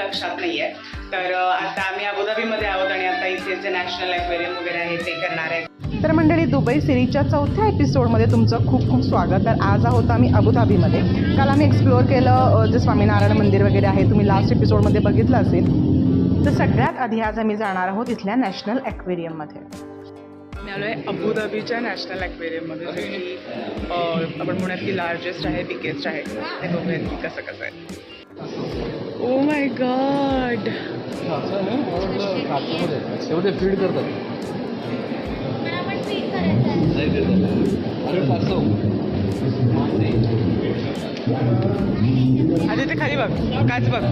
लक्षात नाही आहे. तर आता आम्ही अबुधाबीमध्ये आहोत आणि आता इथे जे नॅशनल ॲक्वेरियम वगैरे आहे ते करणार आहे. तर मंडळी, दुबई सिरीजच्या 4थ्या एपिसोडमध्ये तुमचं खूप खूप स्वागत. तर आज आहोत आम्ही अबुधाबीमध्ये. काल आम्ही एक्सप्लोअर केलं जे स्वामीनारायण मंदिर वगैरे आहे, तुम्ही लास्ट एपिसोडमध्ये बघितलं असेल. तर सगळ्यात आधी आज आम्ही जाणार आहोत इथल्या नॅशनल ॲक्वेरियममध्ये. मी आलो आहे अबुधाबीच्या नॅशनल ॲक्वेरियममध्ये, जे की आपण म्हणूयात की लार्जेस्ट आहे, बिगेस्ट आहे. ते बघूयात की कसं कसं आहे. ओ माय गॉड, एवढे फीड करतात. आधी ते खाली बघ, काच बघ.